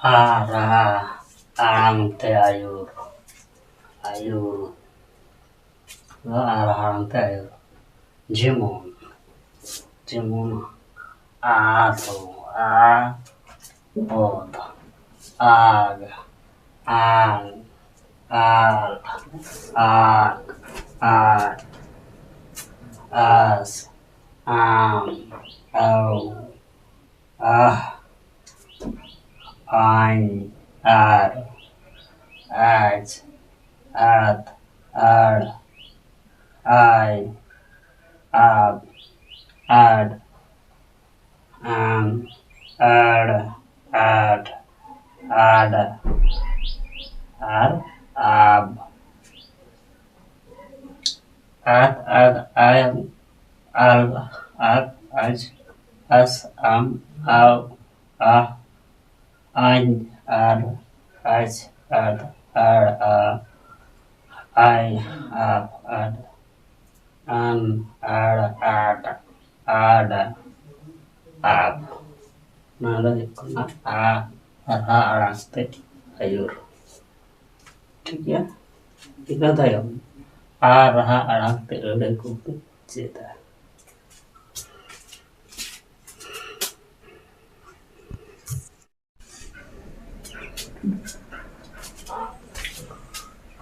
Ara ang te ayur ayur ara ang te ayur Jimon Jimon ato a od ag ang al ag ag as am au ah ein ar aj ad ad I ab ad ad ad ad ar ab ad am al ad aj as am au ah ein ar aj ad ar I ab ad an ar ad ad ab nada ikuna ra araste ayur ठीक है इतना था यम आ रहा अड़ाकते अड़े को चेता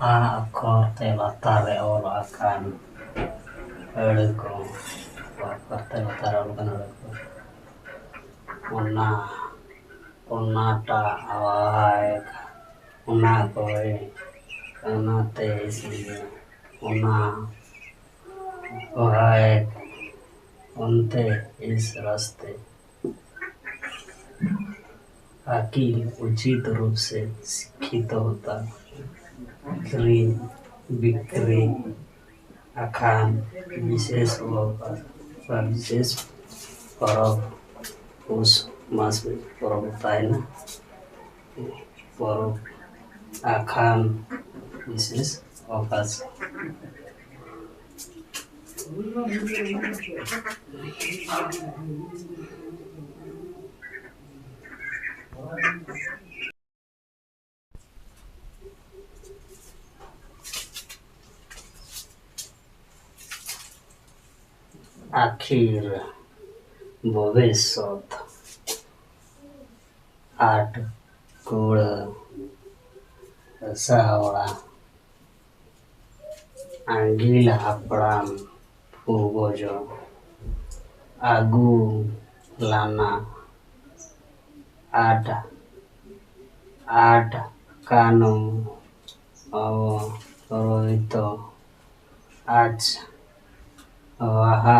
a akor te latare ola akan अड़े को akor te latare ola kan अड़े को una unata awaik una koe kana te isliye una awaik उनते इस रास्ते अकील उचित रूप से शिक्षित होता बिक्री अखान विशेष विशेष पर्व उस मास में पर्व होता है ना पर्व अखान विशेष अवकाश आखिर भविष्य आठ गुड़ Savda anggil hapram pugojo agu lana ada kanu roito aj waha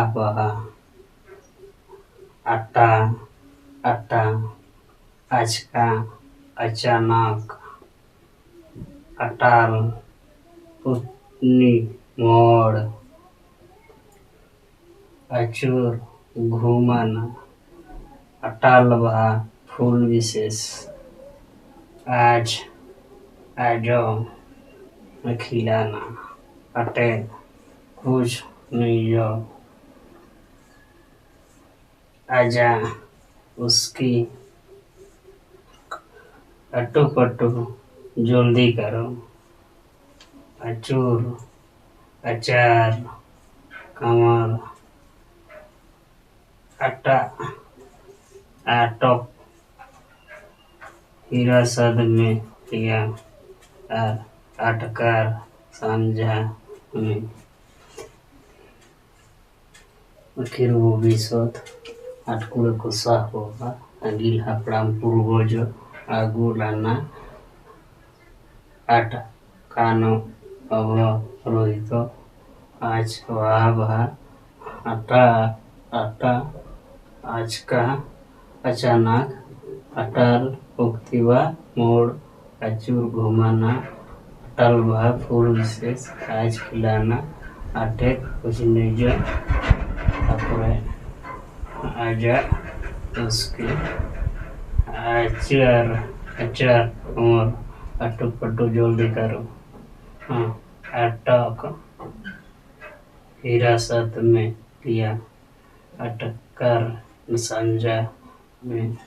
ata ajka achanak atal putni मोड़ अचूर घूमन अटालवा फूल विशेष आज आजो खिलाना अटे कुछ नहीं आजा उसकी अटू पटू जल्दी करो अचूर अचार कमर अटा आटक हिरासत में लिया और अटकार समझा में आखिर वो विशोध अटकुल को साफ होगा अगिल हपड़ाम पूर्वजो आगू लाना अट कानो रोहित आज वाह अटा आज का अचानक अटल उक्तिवा मोड़ अचूर घुमाना अटल वह फूल विशेष आज खिलाना अटेक कुछ निज अपने आजा उसके अचार उमर अटू पटू जल्दी करो अटक हिरासत में लिया अटकर संजा में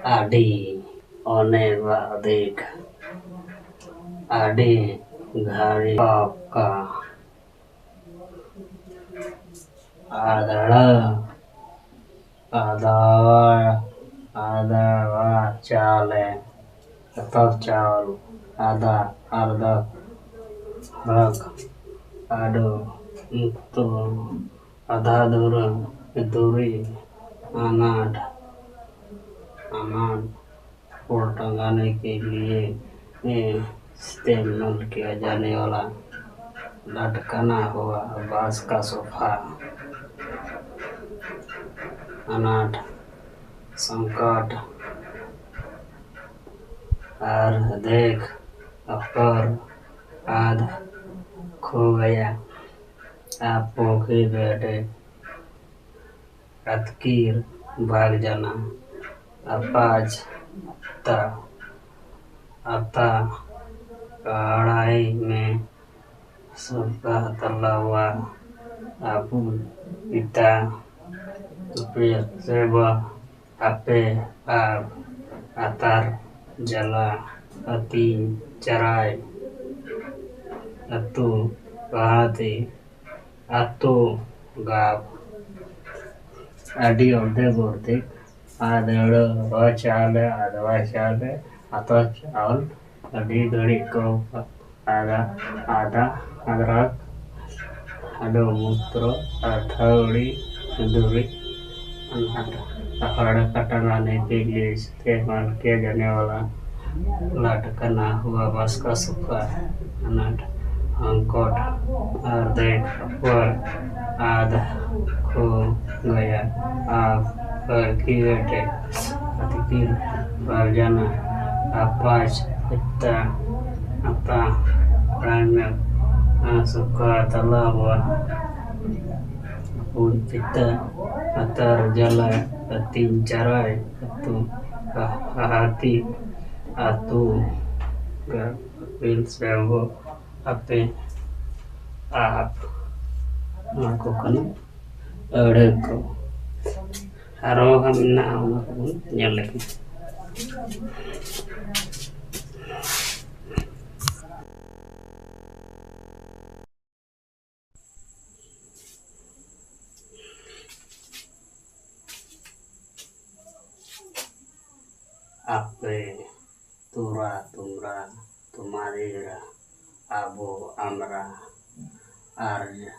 आडी ओने देख आडी घाड़ी का आदड़ आदार आदवा चाले तब चाल आदा अर्ध हक आडो मुक्तो आधा दूरी अनाथ अनाथ को टंगाने के लिए इस्तेमाल किया जाने वाला लटकना हुआ बांस का सोफा अनाथ संकट और देख अफर आध खो गया आप पोखी बैठे रतकीर भाग जाना अपाज ता आता कढ़ाई में सबका तला हुआ आपू पिता सेवा आपे आप आतार जला अति चराय अतु कहते अतु गाप आदि अर्धे आदड़ चाले आदवा चाले अत चावल अड़ी घड़ी को आधा आधा अदरक आदो मूत्र अथड़ी दूरी हड़ कटवाने के लिए इस्तेमाल किया जाने वाला लटकना हुआ बस का सुखा अनाथ अंकोट देख पर आधा खो गया आप की बेटे अतिकिर जाना अपाच इतना अपा प्राण सुखा तला हुआ पिता अतर जला तीन चराय अतु हाथी अतु सेवो अपे आप melakukan rego aroham na nyalek ape tura tumra tumarira abu amra arja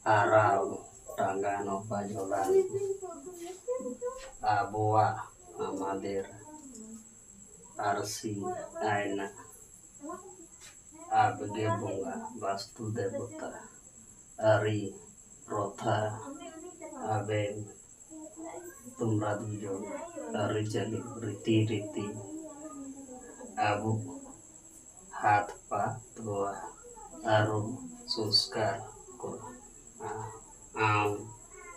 arau tanggano pajolan abua amadir arsi aina abge bunga bastu devata ari rotha aben tumra dujo ari jali riti riti abu हाथ पा धोआ आरो संस्कार को आम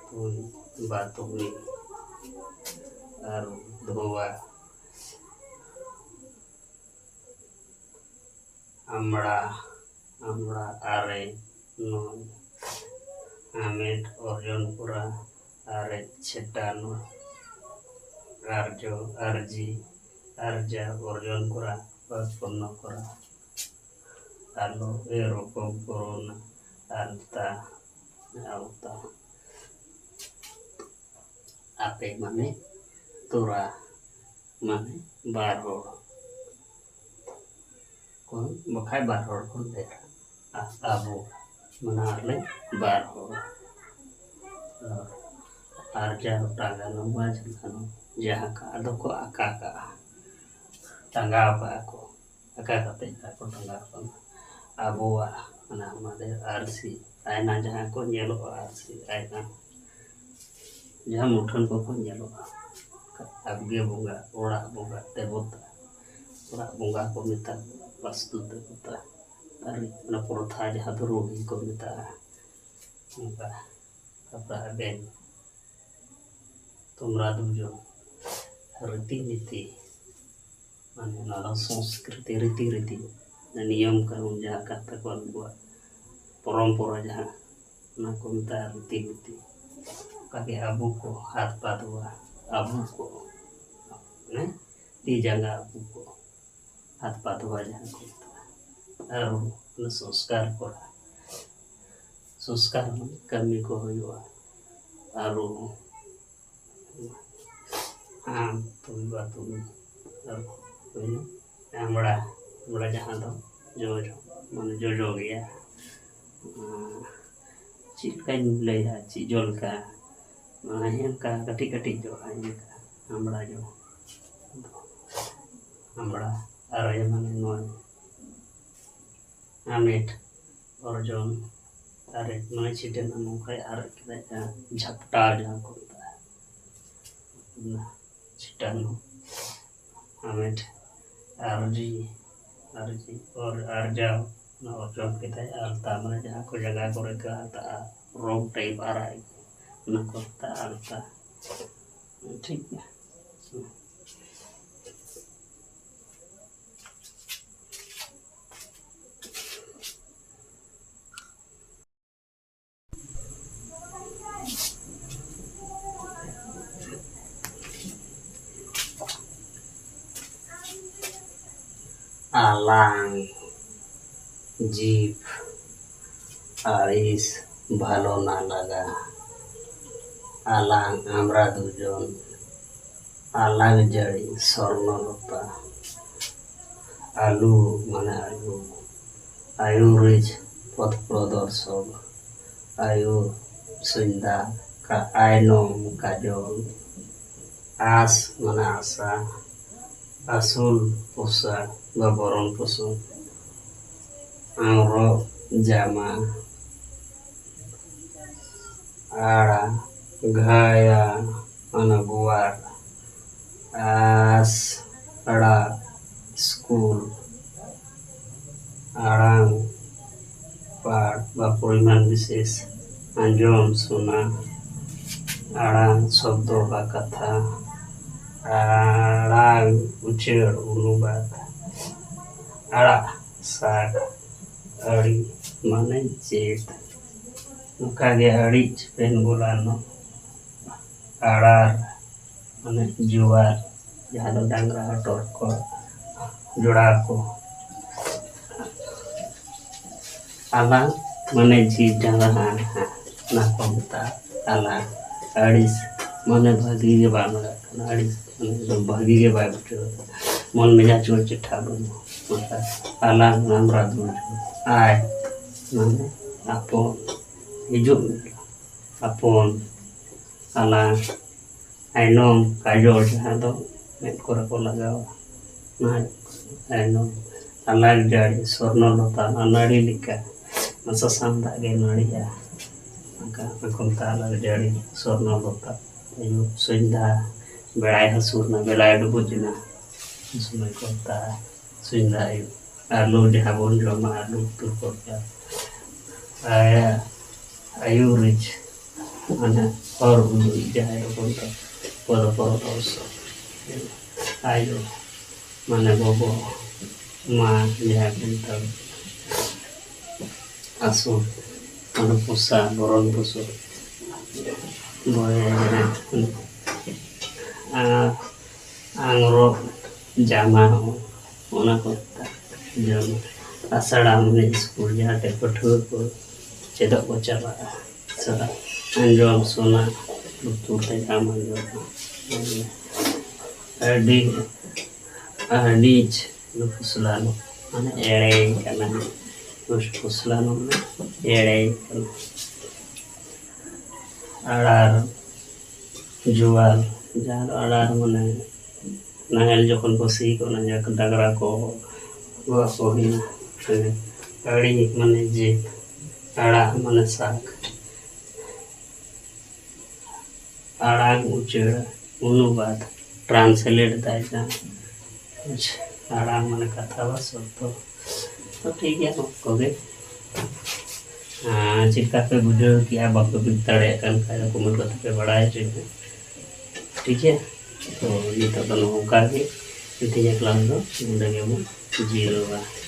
तुई बातुई आरो धोआ আমরা আমরা আরে নয় আমেট অর্জন করা আরে ছেটানো আর্য আরজি আর্যা অর্জন করা উৎপন্ন করা আলো এরকম করোনা আলতা আলতা আপে মানে তোরা মানে 12 হড় কোন বখায় 12 হড় কোন দেখা আবু মানে আলে 12 হড় আর যা টাঙ্গা নম্বর জানো যাহা কা আদো কো আকা কা টাঙ্গা apa aku aka kate aku tangga apa abuah mana amader arsi aina jaha ko nyelo arsi aina jaha muthan ko nyelo abge bunga ora bunga devota ora bunga ko mita vastu devota ari na portha jaha rogi ko mita maka apa ben তোমরা দুজন রীতিনীতি মানে নানা সংস্কৃতি রীতি নিয়ম কানুন jaha katakan buat পরম্পরা jaha na ko mita rীতিনীতি kaki abu ko hat padua abu ko ne ti janga abu ko hat patwa jahan ko aru na sanskar kami ko hoywa aru tumi batu aru ini हमरा जहाँ तो जो मन जो गया चिटका ले चिजोल का हेम का कटी कटी जो है हमरा जो हमरा अरे माने नोय आमेट और जोन अरे नोय चिटे ना मुखै अरे किदा झपटा जहाँ को ना चिटा नो आमेट आरजी और आरजाओ और जोन कहता है आलता मैंने जहाँ को जगह को रखा था रोग टाइप आ रहा है ना करता आलता ठीक है আলাং জীব আরিস ভালো না লাগা আলাং আমরা দুজন আলাং জাড়ি স্বর্ণলতা আলু মানে আলু আয়ুরিজ পথ প্রদর্শক আয়ু সন্ধ্যা আইনম কাজল আস মানে আশা আসল পোশাক বা বরণ পোষণ আংরো জামা আড়া ঘায়া মানে গোয়ার আস আড়া স্কুল আড়াং পাঠ বা পরিমাণ বিশেষ আঞ্জম শোনা আড়াং শব্দ বা কথা আড়াং উচ্চার অনুবাদ আড়া শাক আড়ি মানে চেট ᱱᱚᱝᱠᱟᱜᱮ ᱟᱹᱲᱤᱡ ᱯᱮᱱᱜᱩᱞᱟᱱᱚ ᱟᱲᱟᱨ ᱢᱟᱱᱮ ᱡᱳᱣᱟᱨ ᱡᱟᱦᱟᱸ ᱫᱚ ᱰᱟᱝᱨᱟ ᱦᱚᱴᱚᱨ ᱠᱚ ᱡᱚᱲᱟᱣ ᱠᱚ ᱟᱞᱟᱝ ᱢᱟᱱᱮ ᱡᱤᱵ ᱰᱟᱝᱨᱟ ᱚᱱᱟ ᱠᱚ ᱢᱮᱛᱟᱜᱼᱟ ᱟᱞᱟᱝ ᱟᱹᱲᱤᱥ ᱢᱟᱱᱮ ᱵᱷᱟᱹᱜᱤ ᱜᱮ ᱵᱟᱝ ᱞᱟᱜᱟᱜ ᱠᱟᱱᱟ ᱟᱹᱲᱤᱥ ᱢᱟᱱᱮ ᱵᱷᱟᱹᱜᱤ ᱜᱮ ᱵᱟᱭ ᱵᱩᱡᱷᱟᱹᱣ ᱢᱚᱱ ᱢᱮᱡᱟᱡ ᱠᱚ ᱪᱮᱴᱷᱟ ᱵᱟᱹᱱᱩᱜᱼᱟ ᱟᱞᱟᱝ ᱱᱟᱢᱨᱟ ᱫᱩᱲ ᱟᱭ ᱢᱟᱱᱮ ᱟᱯᱚᱱ hijau apun alang ainom kajol jahan do met kora ko lagaw na ainom alang jari sorno lota anari lika masa sanda ge nari ya maka akum ta alang jari sorno lota ayu sunda belai hasurna belai dubujina sumai kota sunda ayu alu jahabon joma alu tur kota aya ayurij mana or ulu jaya konta poro also ayo mana bobo ma jaya konta asu mana pusa boron pusu boy angro jama ona konta jam asada mane school jate pathua ko cedok ko chala sara anjom sona lutur te amanjom adij lupuslano mana ere kana lupuslano ere arar jual jar arar mana nahel jokon ko si ko na jak dagra ko wa ko hina ari mane je aड़ा mana sak aड़ा उचड़ अनुवाद translate दायजा aड़ा mana kata bas तो ठीक है okay चिका पे बुझो कि आप आपको बिताड़े kan kayak kumpul kata पे बढ़ाए चाहिए ठीक है तो ये तो दोनों का भी intinya kelas itu udah kamu 0